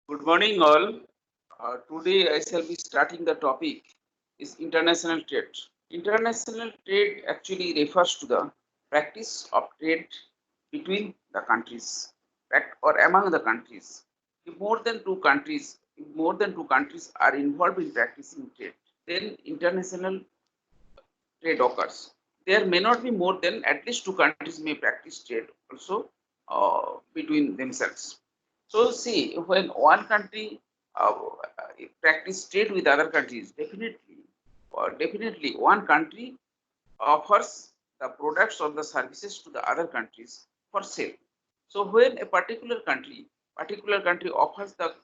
Good morning, all. Today, I shall be starting the topic is international trade. International trade actually refers to the practice of trade between the countries or among the countries. If more than two countries are involved in practicing trade, then international trade occurs. There may not be more than at least two countries may practice trade also between themselves. So see, when one country uh, practice trade with other countries, definitely one country offers the products or the services to the other countries for sale. So when a particular country offers the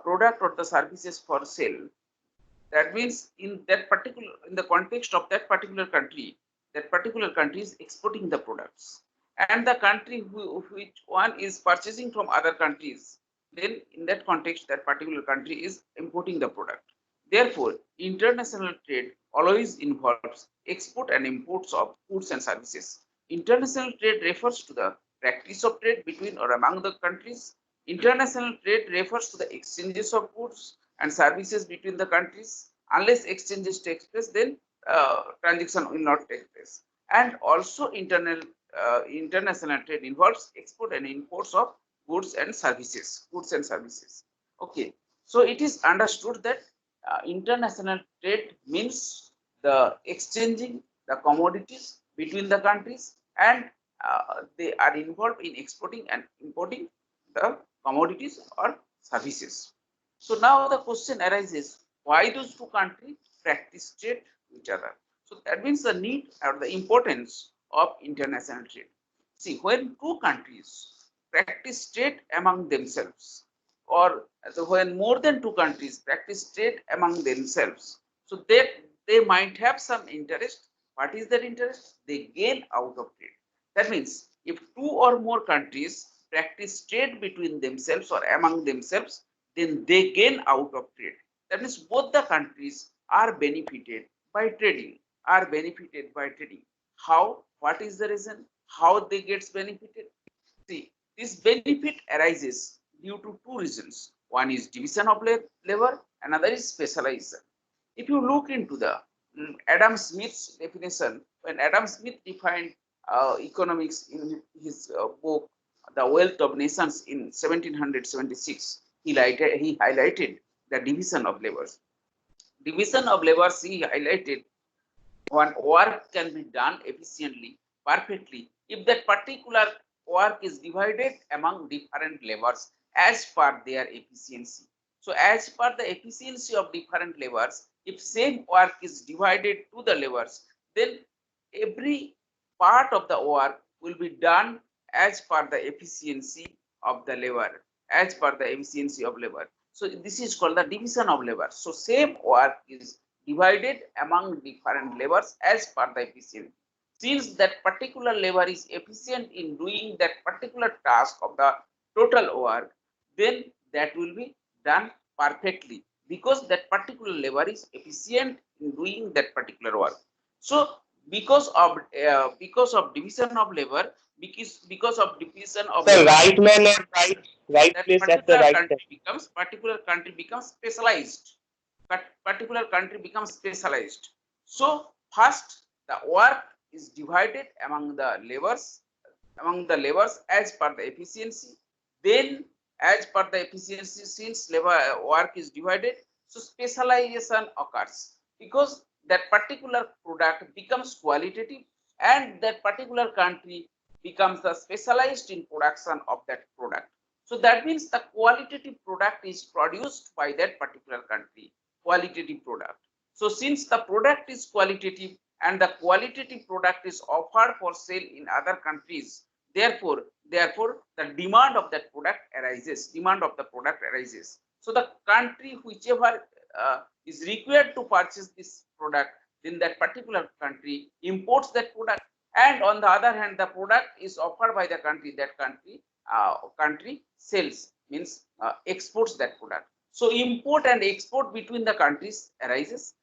product or the services for sale, that means in the context of that particular country is exporting the products, and the country which one is purchasing from other countries, then in that context that particular country is importing the product. Therefore, international trade always involves export and imports of goods and services. International trade refers to the practice of trade between or among the countries. International trade refers to the exchanges of goods and services between the countries. Unless exchanges takes place, then transaction will not take place. And also international trade involves export and imports of goods and services. Okay, so it is understood that international trade means the exchanging the commodities between the countries, and they are involved in exporting and importing the commodities or services. So now the question arises, why those two countries practice trade with each other? So that means the need or the importance of international trade. See, when two countries practice trade among themselves, or when more than two countries practice trade among themselves, so they might have some interest. What is their interest? They gain out of trade. That means if two or more countries practice trade between themselves or among themselves, then they gain out of trade. That means both the countries are benefited by trading, How? What is the reason? How they gets benefited? See, this benefit arises due to two reasons. One is division of labor, another is specialization. If you look into the Adam Smith's definition, when Adam Smith defined economics in his book The Wealth of Nations in 1776, he highlighted the division of labors. Division of labors, he highlighted, one work can be done efficiently, perfectly, if that particular work is divided among different labors as per their efficiency. So as per the efficiency of different labors, if same work is divided to the labors, then every part of the work will be done as per the efficiency of the labor, So this is called the division of labor. So same work is divided among different labors as per the efficiency. Since that particular labor is efficient in doing that particular task of the total work, then that will be done perfectly, because that particular labor is efficient in doing that particular work. So because of division of labor, because of division of The labor, right man at right that place at the right time. particular country becomes specialized. Particular country becomes specialized. So first the work is divided among the labors as per the efficiency. Then, as per the efficiency, since labor work is divided, so specialization occurs, because that particular product becomes qualitative, and that particular country becomes the specialized in production of that product. So that means the qualitative product is produced by that particular country, qualitative product. So since the product is qualitative and the qualitative product is offered for sale in other countries, therefore the demand of the product arises. So the country whichever is required to purchase this product, then that particular country imports that product, and on the other hand the product is offered by the country, that country sells, means exports that product. So import and export between the countries arises.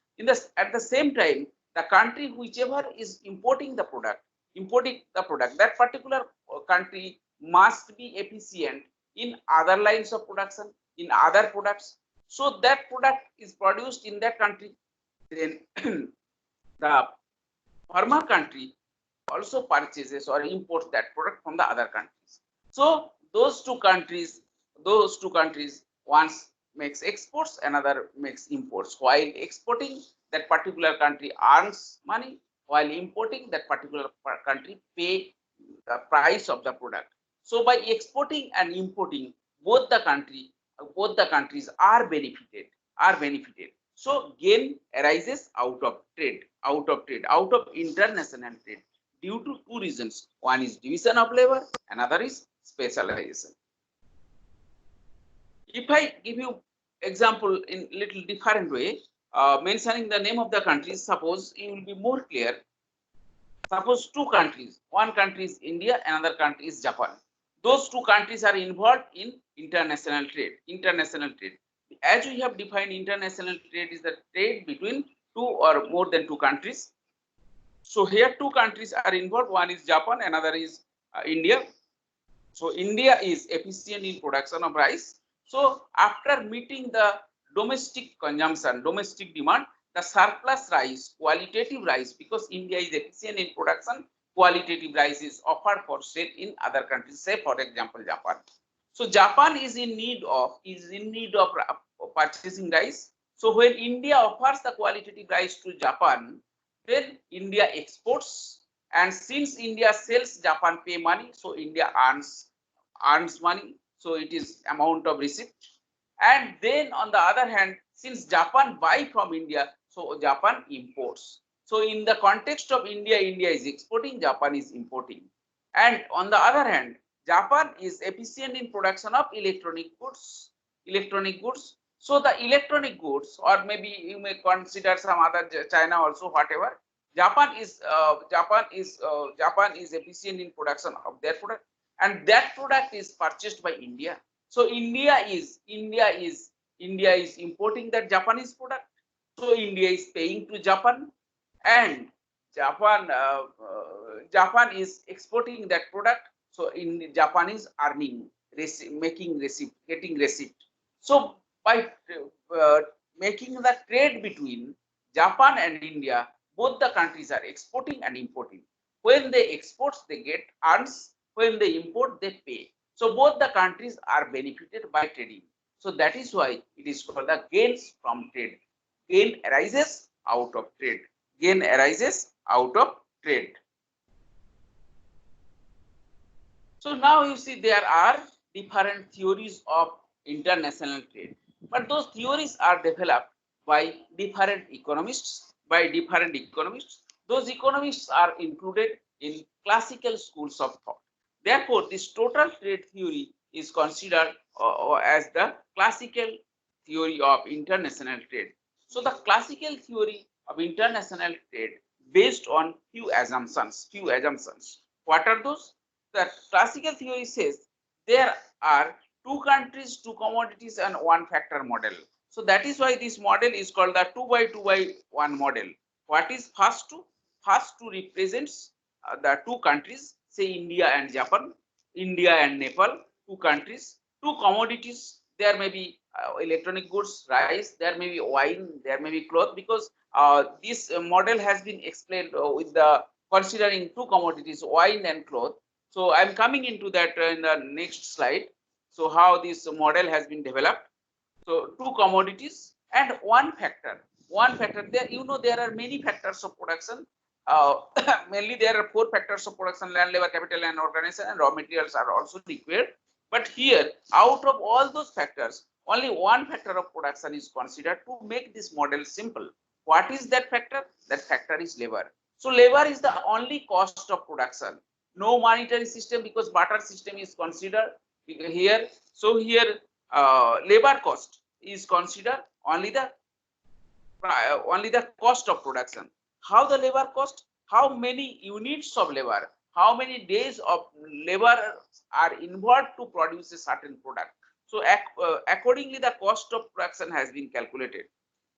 At the same time, the country whichever is importing the product, that particular country must be efficient in other lines of production. in other products. So that product is produced in that country. Then the farmer country also purchases or imports that product from the other countries. So those two countries, one makes exports, another makes imports. While exporting, that particular country earns money, while importing, that particular country pay the price of the product. So by exporting and importing, both the countries are benefited. So gain arises out of international trade due to two reasons. One is division of labor, another is specialization. If I give you example in little different way, mentioning the name of the countries, suppose it will be more clear. Suppose two countries, one country is India, another country is Japan. Those two countries are involved in international trade. As we have defined, international trade is the trade between two or more than two countries. So here two countries are involved. One is Japan, another is India. So India is efficient in production of rice. So after meeting the domestic consumption, domestic demand, the surplus rice, qualitative rice, because India is efficient in production, qualitative rice is offered for sale in other countries, say for example Japan. So Japan is in need of purchasing rice. So when India offers the qualitative rice to Japan, then India exports, and since India sells, Japan pay money, so India earns money. So it is amount of receipt. And then on the other hand, since Japan buy from India, so Japan imports. So in the context of India is exporting, Japan is importing. And on the other hand, Japan is efficient in production of electronic goods. So the electronic goods, or maybe you may consider some other, China also, whatever. Japan is efficient in production of their product, and that product is purchased by India. So India is importing that Japanese product. So India is paying to Japan, and Japan is exporting that product. So in Japan is earning, getting receipt. So by making the trade between Japan and India, both the countries are exporting and importing. When they export, they get earns. When they import, they pay. So both the countries are benefited by trading. So that is why it is called the gains from trade. Gain arises out of trade. So now you see there are different theories of international trade, but those theories are developed by different economists. Those economists are included in classical schools of thought. Therefore, this total trade theory is considered as the classical theory of international trade. So the classical theory of international trade based on few assumptions. What are those? The classical theory says there are two countries, two commodities, and one factor model. So that is why this model is called the 2 by 2 by 1 model. What is first two? First two represents the two countries, say India and Japan, India and Nepal, two countries, two commodities. There may be electronic goods, rice, there may be wine, there may be cloth, because this model has been explained with the considering two commodities, wine and cloth. So I'm coming into that in the next slide. So how this model has been developed. So two commodities and one factor. There, there are many factors of production. Mainly there are 4 factors of production: land, labor, capital, and organization, and raw materials are also required. But here, out of all those factors, only one factor of production is considered to make this model simple. What is that factor? That factor is labor. So labor is the only cost of production. No monetary system, because barter system is considered here. So here labor cost is considered only the cost of production. How the labor cost? How many units of labor? How many days of labor are involved to produce a certain product? So accordingly, the cost of production has been calculated.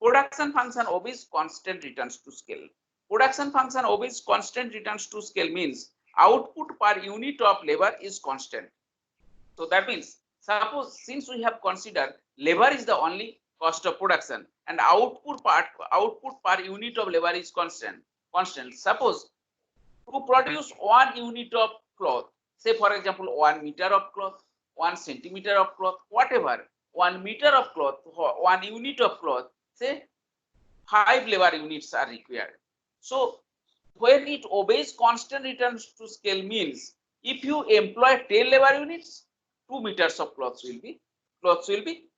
Production function obeys constant returns to scale. Means output per unit of labor is constant. So that means, suppose since we have considered labor is the only cost of production, and output per unit of labor is constant. Suppose to produce 1 unit of cloth, say for example 1 meter of cloth, 1 centimeter of cloth, whatever, 1 meter of cloth, 1 unit of cloth, say 5 labor units are required. So when it obeys constant returns to scale means if you employ 10 labor units, 2 meters of cloths will be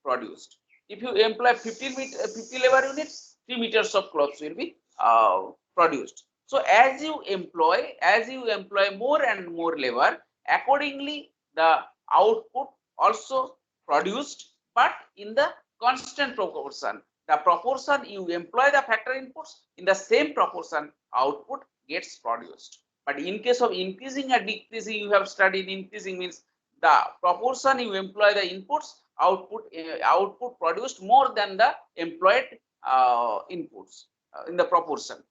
produced. If you employ 50 labor units, 3 meters of cloths will be produced. So as you employ more and more labor, accordingly the output also produced, but in the constant proportion. The proportion you employ the factor inputs, in the same proportion output gets produced. But in case of increasing or decreasing, you have studied increasing means the proportion you employ the inputs, output produced more than the employed inputs in the proportion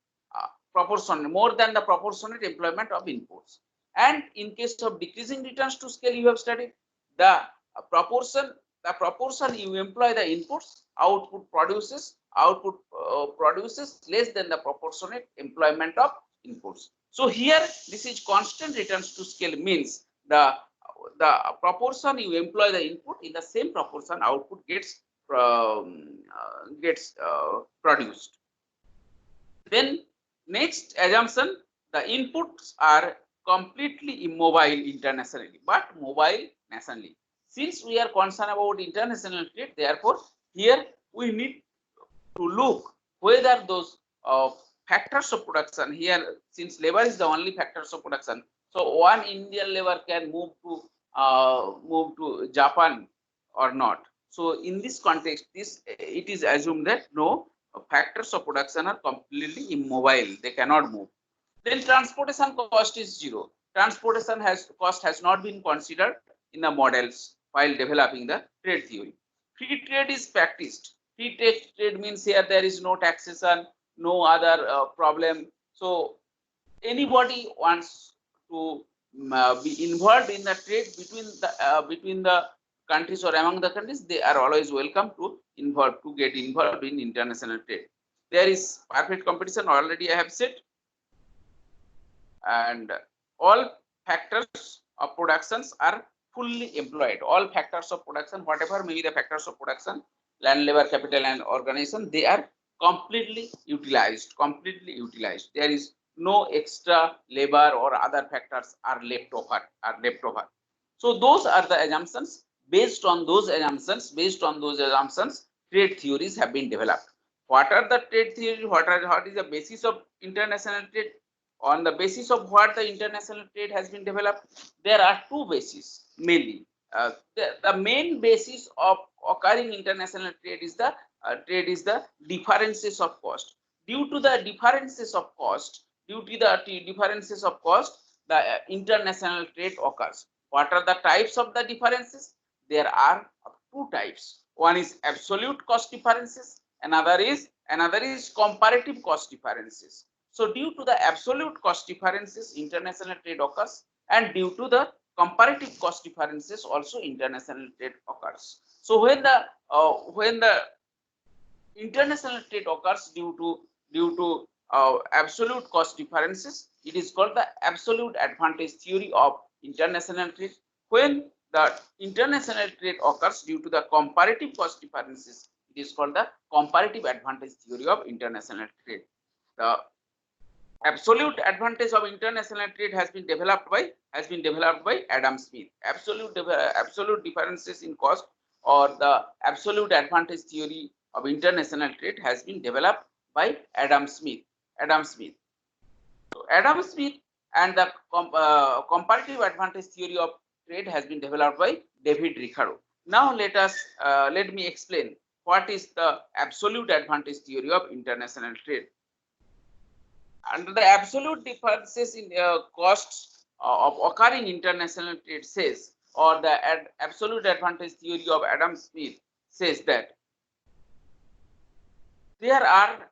more than the proportionate employment of inputs. And in case of decreasing returns to scale, you have studied the proportion you employ the inputs, output produces less than the proportionate employment of inputs. So here this is constant returns to scale means the proportion you employ the input, in the same proportion output gets produced. Then next assumption, the inputs are completely immobile internationally but mobile nationally. Since we are concerned about international trade, therefore here we need to look whether those factors of production here, since labor is the only factors of production, so one Indian labor can move to Japan or not. So in this context, it is assumed that no factors of production are completely immobile, they cannot move. Then transportation cost is zero. Transportation cost has not been considered in the models while developing the trade theory. Free trade is practiced. Free trade means here there is no taxation, no other problem. So anybody wants to be involved in the trade between the countries or among the countries, they are always welcome to get involved in international trade. There is perfect competition, already I have said, and all factors of productions are fully employed. All factors of production, whatever may be the factors of production, land, labor, capital, and organization, they are completely utilized. There is no extra labor or other factors are left over. So those are the assumptions. Based on those assumptions, trade theories have been developed. What are the trade theories? What is the basis of international trade? On the basis of what the international trade has been developed, there are two bases mainly. The main basis of occurring international trade is the differences of cost. Due to the differences of cost, the international trade occurs. What are the types of the differences? There are two types. One is absolute cost differences. Another is comparative cost differences. So due to the absolute cost differences, international trade occurs, and due to the comparative cost differences, also international trade occurs. So when the international trade occurs due to absolute cost differences, it is called the absolute advantage theory of international trade. When the international trade occurs due to the comparative cost differences, it is called the comparative advantage theory of international trade. The absolute advantage of international trade has been developed by Adam Smith. Absolute differences in cost, or the absolute advantage theory of international trade, has been developed by Adam Smith. So Adam Smith and the comparative advantage theory of trade has been developed by David Ricardo. Now let me explain what is the absolute advantage theory of international trade. Under the absolute differences in costs of occurring international trade says, or the absolute advantage theory of Adam Smith says that there are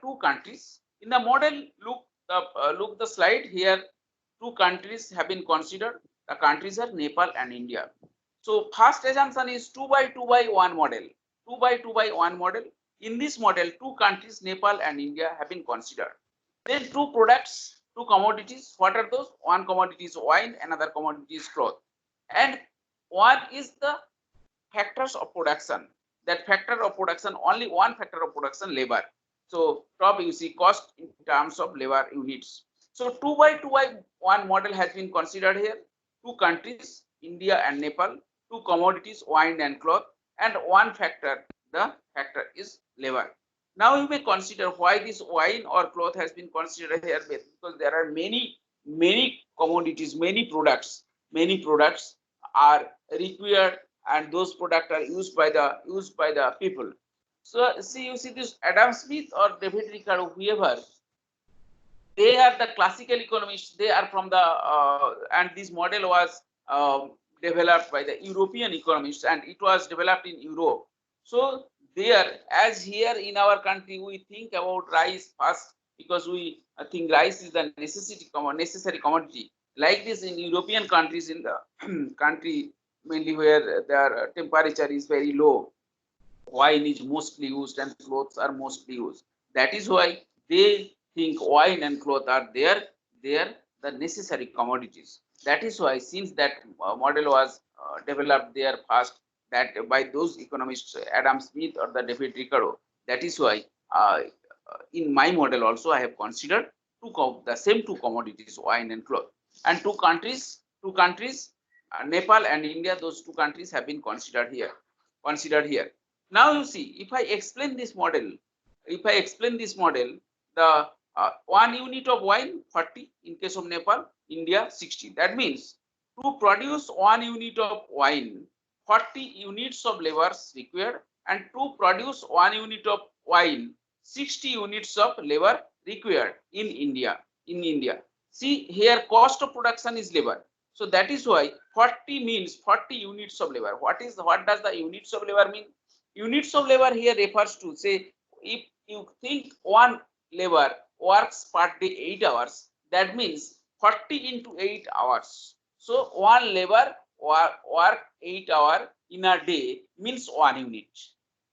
two countries in the model. Look the slide here. Two countries have been considered. The countries are Nepal and India. So first assumption is 2 by 2 by 1 model. 2 by 2 by 1 model. In this model, two countries, Nepal and India, have been considered. Then two products, two commodities. What are those? One commodity is wine, another commodity is cloth. And one is the factors of production. That factor of production, only one factor of production, labor. So top you see cost in terms of labor units. So 2 by 2 by 1 model has been considered here. Two countries, India and Nepal, two commodities, wine and cloth, and one factor, the factor is labor. Now you may consider why this wine or cloth has been considered here, because there are many commodities, many products are required, and those products are used by the people. So see, you see this Adam Smith or David Ricardo, whoever, they are the classical economists. They are from the and this model was developed by the European economists, and it was developed in Europe. So there, as here in our country, we think about rice first, because we think rice is the necessary commodity. Like this in European countries, in the country mainly where their temperature is very low, wine is mostly used and clothes are mostly used. That is why they think wine and cloth are there the necessary commodities. That is why, since that model was developed there first, that by those economists, Adam Smith or the David Ricardo, that is why in my model also I have considered the same two commodities, wine and cloth, and two countries, Nepal and India, those two countries have been considered here. Now you see, if I explain this model, the 1 unit of wine 40 in case of Nepal, India 60. That means to produce 1 unit of wine, 40 units of labor required, and to produce 1 unit of wine, 60 units of labor required in India. See here, cost of production is labor. So that is why 40 means 40 units of labor. What does the units of labor mean? Units of labor here refers to, say, if you think one labor works per day 8 hours, that means 40 into 8 hours. So one labor work 8 hours in a day means 1 unit.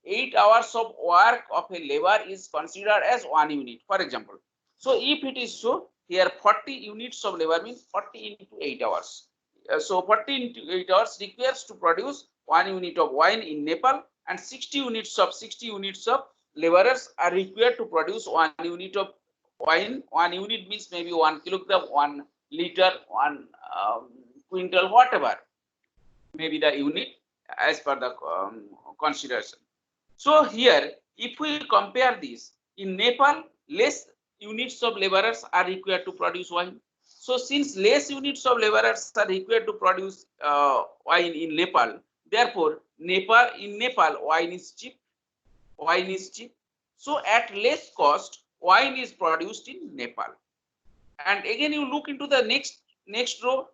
8 hours of work of a labor is considered as 1 unit, for example. So if it is so, here 40 units of labor means 40 into 8 hours. So 40 into 8 hours requires to produce 1 unit of wine in Nepal, and 60 units of laborers are required to produce 1 unit of wine. 1 unit means maybe 1 kilogram, 1 liter, 1 quintal, whatever maybe the unit as per the consideration. So here, if we compare this, in Nepal, less units of laborers are required to produce wine. So since less units of laborers are required to produce wine in Nepal, therefore in Nepal wine is cheap. So at less cost, wine is produced in Nepal. And again, you look into the next row.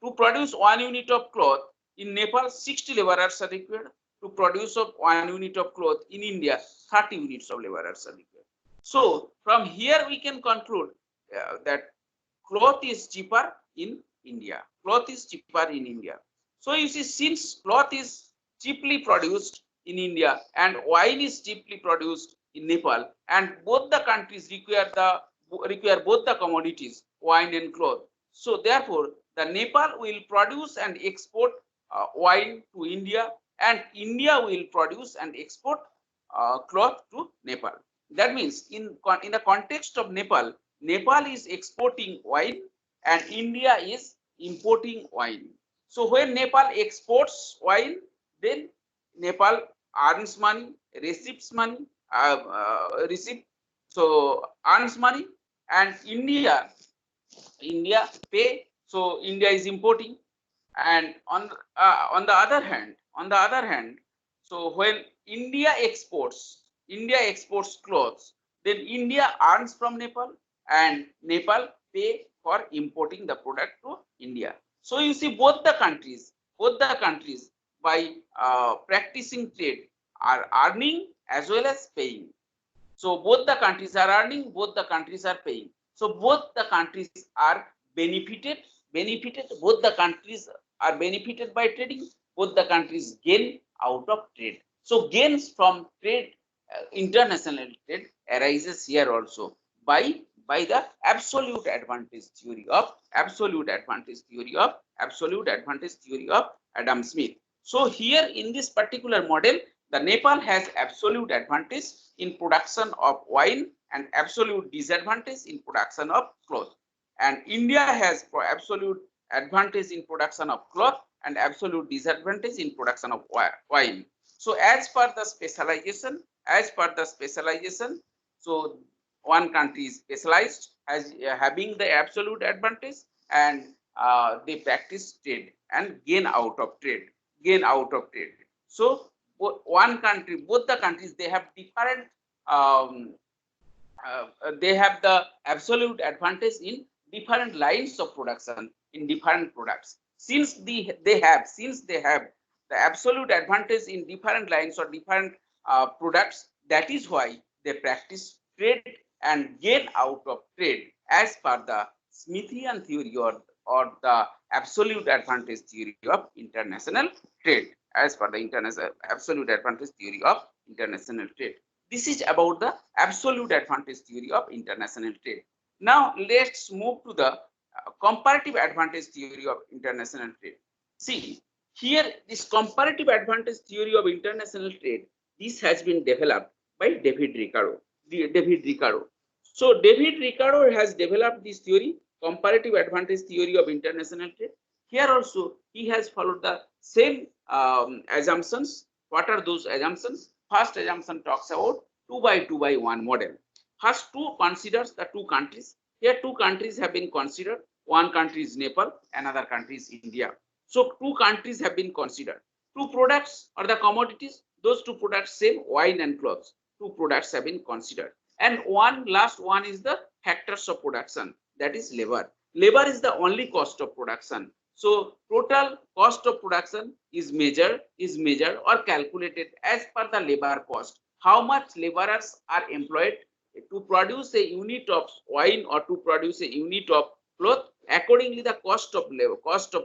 To produce 1 unit of cloth in Nepal, 60 laborers are required. To produce 1 unit of cloth in India, 30 units of laborers are required. So from here we can conclude that cloth is cheaper in India. So you see, since cloth is cheaply produced in India and wine is cheaply produced in Nepal, and both the countries require both the commodities, wine and cloth. So therefore, the Nepal will produce and export wine to India, and India will produce and export cloth to Nepal. That means in the context of Nepal is exporting wine and India is importing wine. So when Nepal exports wine, then Nepal earns money, receives money, earns money, and India pay. So India is importing, and on the other hand, so when India exports clothes, then India earns from Nepal, and Nepal pay for importing the product to India. So you see, both the countries by practicing trade are earning as well as paying. So both the countries are earning, both the countries are paying. So both the countries are benefited. Both the countries are benefited by trading, both the countries gain out of trade. So gains from trade, international trade arises here also by the absolute advantage theory of Adam Smith. So here in this particular model, the Nepal has absolute advantage in production of wine and absolute disadvantage in production of cloth, and India has absolute advantage in production of cloth and absolute disadvantage in production of wine. So as per the specialization, so one country is specialized as having the absolute advantage, and they practice trade and gain out of trade. So both the countries, they have different, um, they have the absolute advantage in different lines of production in different products. Since they have the absolute advantage in different lines or different products, that is why they practice trade and gain out of trade as per the Smithian theory, or the absolute advantage theory of international trade, as per the international absolute advantage theory of international trade. This is about the absolute advantage theory of international trade. Now let's move to the comparative advantage theory of international trade. See, here this comparative advantage theory of international trade, this has been developed by David Ricardo. So David Ricardo has developed this theory, comparative advantage theory of international trade. Here also he has followed the same assumptions. What are those assumptions? First assumption talks about 2 by 2 by 1 model. First, two considers the two countries. Here two countries have been considered. One country is Nepal, another country is India. So two countries have been considered. Two products or the commodities, those two products same, wine and clothes. Two products have been considered. And last one is the factors of production, that is labor. Labor is the only cost of production. So total cost of production is measured or calculated as per the labor cost. How much laborers are employed to produce a unit of wine or to produce a unit of cloth. Accordingly, the cost of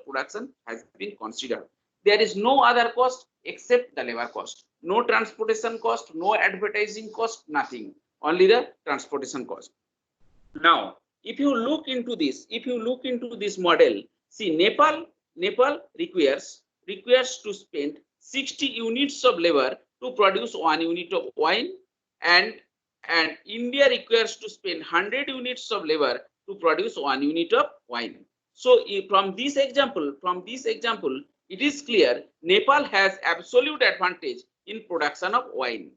production has been considered. There is no other cost except the labor cost. No transportation cost, no advertising cost, nothing. Only the transportation cost. Now, if you look into this model, see, Nepal requires to spend 60 units of labor to produce 1 unit of wine, and India requires to spend 100 units of labor to produce 1 unit of wine. So from this example, it is clear Nepal has absolute advantage in production of wine.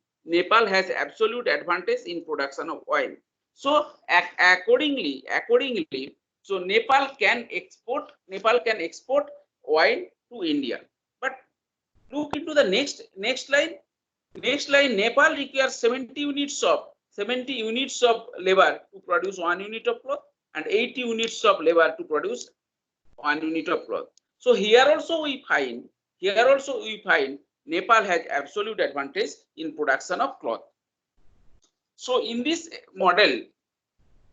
So accordingly, so Nepal can export wine to India. But look into the next line. Nepal requires 70 units of labor to produce 1 unit of cloth, and 80 units of labor to produce 1 unit of cloth. So here also we find Nepal has absolute advantage in production of cloth. So in this model,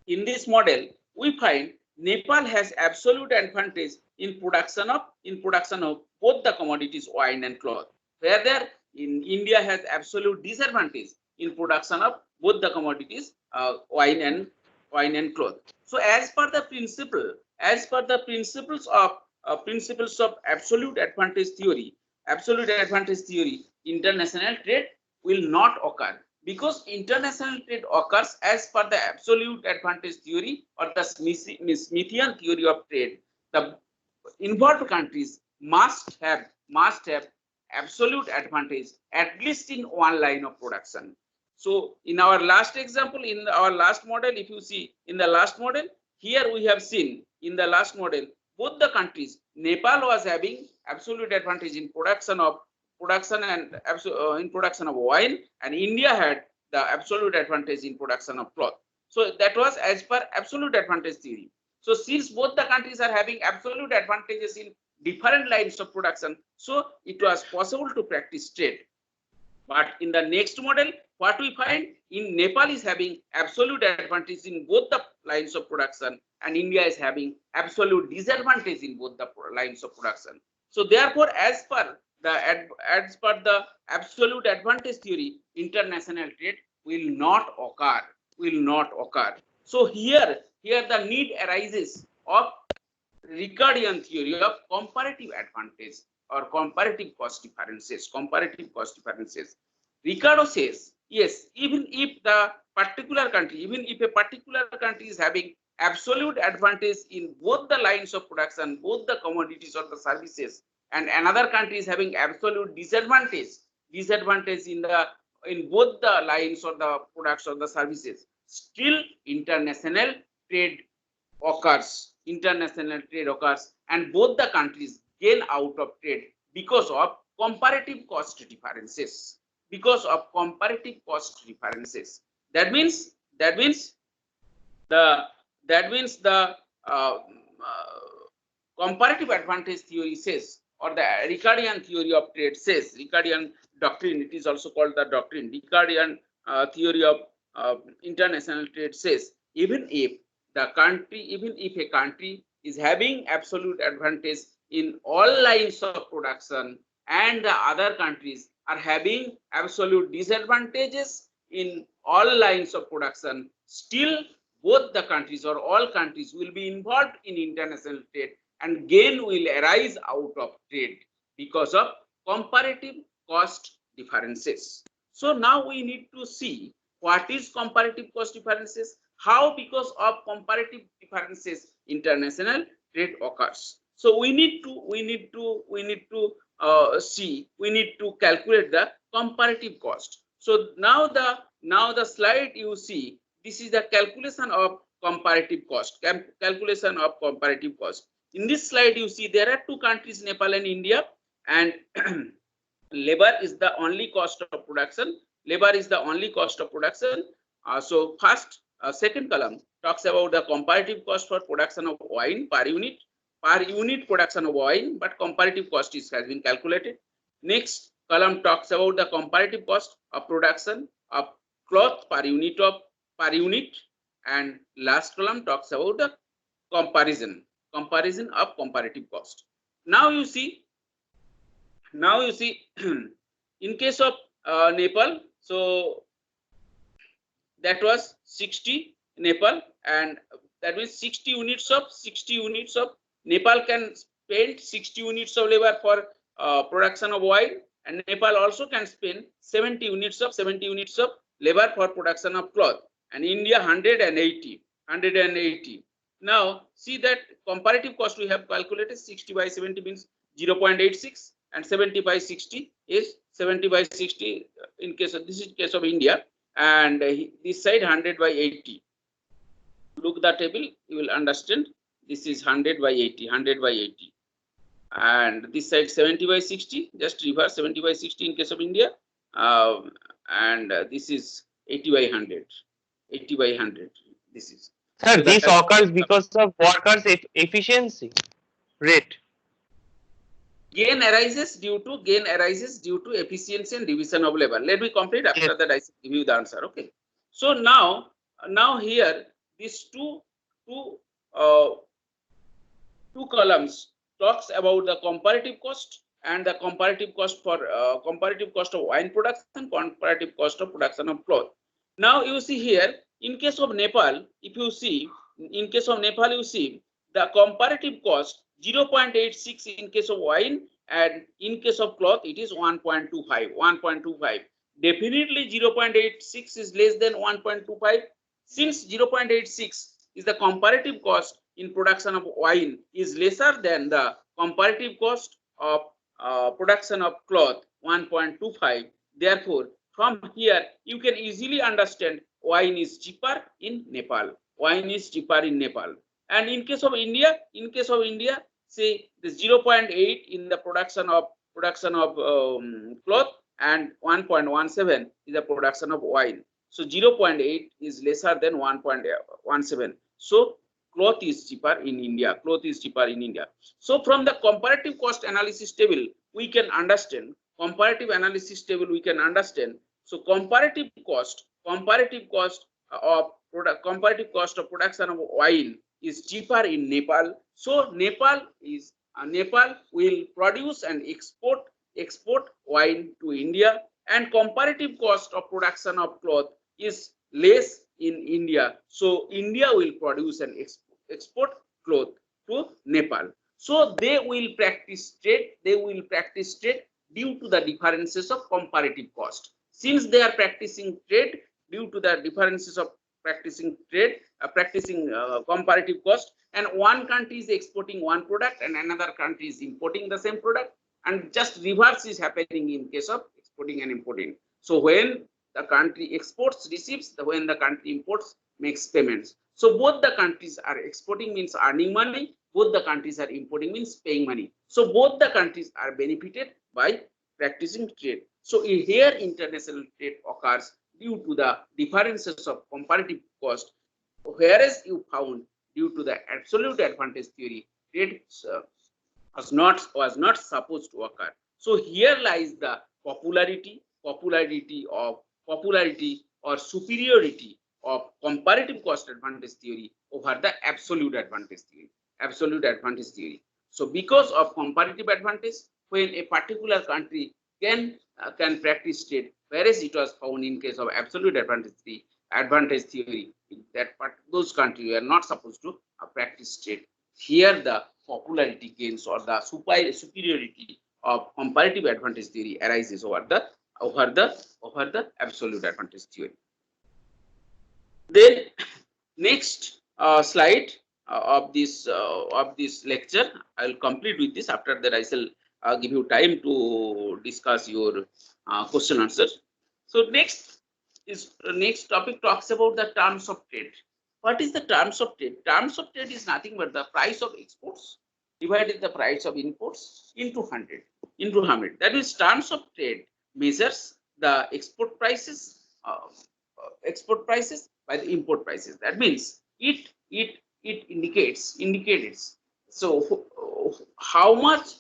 we find Nepal has absolute advantage in production of both the commodities, wine and cloth, where in India has absolute disadvantage in production of both the commodities, wine and cloth. So as per the principles of absolute advantage theory, international trade will not occur, because international trade occurs as per the absolute advantage theory or the Smithian theory of trade. The involved countries must have absolute advantage at least in one line of production. So in our last example, in our last model, if you see in the last model, here we have seen in the last model, both the countries, Nepal was having absolute advantage in production of wine, and India had the absolute advantage in production of cloth. So that was as per absolute advantage theory. So since both the countries are having absolute advantages in different lines of production, so it was possible to practice trade. But in the next model, what we find, in Nepal is having absolute advantage in both the lines of production, and India is having absolute disadvantage in both the lines of production. So therefore, as per as per the absolute advantage theory, international trade will not occur. Will not occur. So here the need arises of Ricardian theory of comparative advantage or comparative cost differences. Comparative cost differences. Ricardo says, yes, even if the particular country, even if a particular country is having absolute advantage in both the lines of production, both the commodities or the services, and another country is having absolute disadvantage in both the lines or the products or the services, still international trade occurs. International trade occurs, and both the countries gain out of trade because of comparative cost differences. Because of comparative cost differences. That means the uh, comparative advantage theory says, or the Ricardian theory of trade says, Ricardian doctrine, it is also called the doctrine, Ricardian theory of international trade says, even if a country is having absolute advantage in all lines of production and the other countries are having absolute disadvantages in all lines of production, still both the countries or all countries will be involved in international trade and gain will arise out of trade because of comparative cost differences. So now we need to see what is comparative cost differences, how because of comparative differences international trade occurs. So we need to calculate the comparative cost. So now the slide you see, this is the calculation of comparative cost. Calculation of comparative cost. In this slide, you see there are two countries, Nepal and India, and labor is the only cost of production. Labor is the only cost of production. So first, second column talks about the comparative cost for production of wine per unit production of wine, but comparative cost has been calculated. Next column talks about the comparative cost of production of cloth per unit, and last column talks about the comparison of comparative cost. Now you see in case of Nepal, so that was 60 Nepal, and that means 60 units of Nepal can spend 60 units of labor for production of wine, and Nepal also can spend 70 units of labor for production of cloth, and India 180. Now see that comparative cost we have calculated. 60 by 70 means 0.86, and 70 by 60 is 70 by 60 in case of this is case of India, and this side 100 by 80. Look the table, you will understand. This is 100 by 80, and this side 70 by 60. Just reverse 70 by 60 in case of India, and this is 80 by 100. This is. Sir, So this occurs because of workers' efficiency rate. Gain arises due to efficiency and division of labor. Let me complete. After that, I give you the answer. Okay. So now here these two columns talks about the comparative cost and the comparative cost for comparative cost of wine production, comparative cost of production of cloth. Now you see here, in case of Nepal, if you see, in case of Nepal, you see the comparative cost 0.86 in case of wine, and in case of cloth it is 1.25. Definitely 0.86 is less than 1.25. Since 0.86 is the comparative cost in production of wine is lesser than the comparative cost of production of cloth 1.25. Therefore, from here you can easily understand wine is cheaper in Nepal. And in case of India, say the 0.8 in the production of cloth, and 1.17 is the production of wine. So 0.8 is lesser than 1.17. So cloth is cheaper in India. So from the comparative cost analysis table, we can understand. So comparative cost of production of wine is cheaper in Nepal. So Nepal will produce and export export wine to India, and comparative cost of production of cloth is less in India. So India will produce and export cloth to Nepal. So they will practice trade. They will practice trade due to the differences of comparative cost. Since they are practicing trade due to the differences of practicing trade, practicing comparative cost, and one country is exporting one product and another country is importing the same product, and just reverse is happening in case of exporting and importing. So when the country exports receives, when the country imports makes payments. So both the countries are exporting means earning money, both the countries are importing means paying money. So both the countries are benefited by practicing trade. So here international trade occurs due to the differences of comparative cost, whereas you found due to the absolute advantage theory, trade was not supposed to occur. So here lies the popularity or superiority of comparative cost advantage theory over the absolute advantage theory. So because of comparative advantage, when a particular country can practice trade, whereas it was found in case of absolute advantage theory that those countries were not supposed to practice trade. Here the popularity gains or the superiority of comparative advantage theory arises over the absolute advantage theory. Then next slide of this lecture, I will complete with this. After that, I shall give you time to discuss your question answers. So next topic talks about the terms of trade. What is the terms of trade? Terms of trade is nothing but the price of exports divided the price of imports into 100. That means terms of trade measures the export prices by the import prices. That means it indicates so how much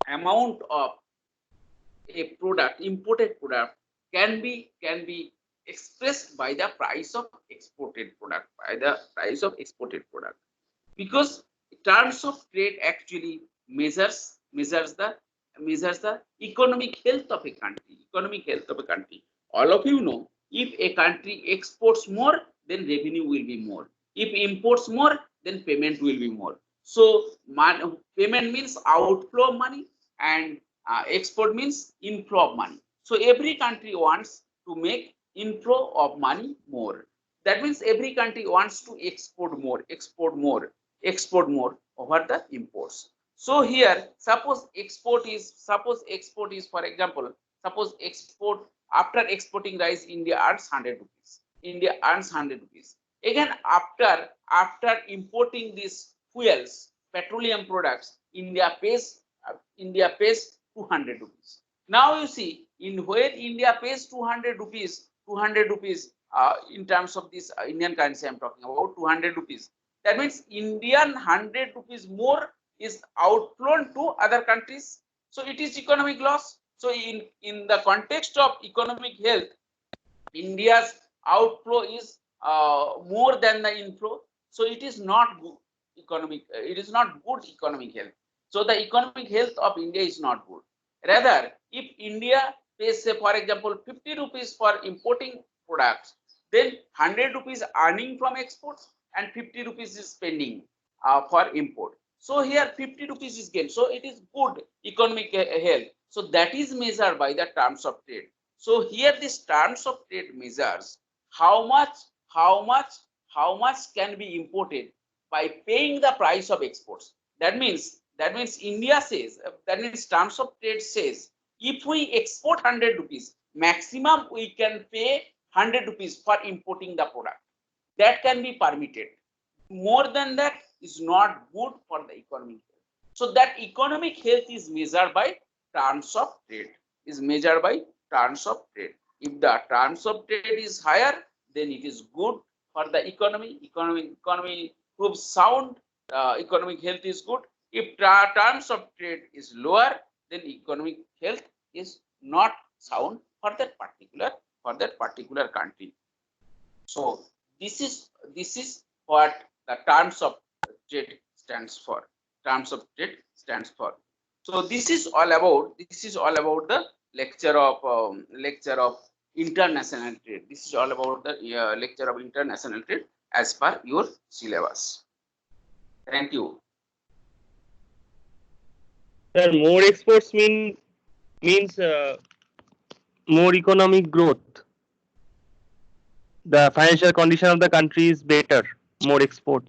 amount of a product, imported product, can be expressed by the price of exported product, because terms of trade actually measures the economic health of a country. All of you know, if a country exports more, then revenue will be more. If imports more, then payment will be more. So payment means outflow of money, and export means inflow of money. So every country wants to make inflow of money more. That means every country wants to export more over the imports. So here, suppose export is, for example, suppose export, after exporting rice, India earns 100 rupees. Again, after importing these fuels, petroleum products, India pays 200 rupees. Now you see, in where India pays 200 rupees, in terms of this Indian currency, I'm talking about 200 rupees. That means Indian 100 rupees more is outflown to other countries. So it is economic loss. So in the context of economic health, India's outflow is more than the inflow. So it is not good economic health. So the economic health of India is not good. Rather, if India pays, say, for example, 50 rupees for importing products, then 100 rupees earning from exports and 50 rupees is spending for import. So here 50 rupees is gained. So it is good economic health. So that is measured by the terms of trade. So here this terms of trade measures how much can be imported by paying the price of exports. That means India says, that means terms of trade says, if we export 100 rupees, maximum we can pay 100 rupees for importing the product. That can be permitted. More than that is not good for the economic health. So that economic health is measured by terms of trade. If the terms of trade is higher, then it is good for the economy. Economy proves sound. Economic health is good. If terms of trade is lower, then economic health is not sound for that particular country. So this is what the terms of trade stands for. So this is all about the lecture of international trade. This is all about the lecture of international trade as per your syllabus. Thank you. Sir, more exports means more economic growth. The financial condition of the country is better. More exports.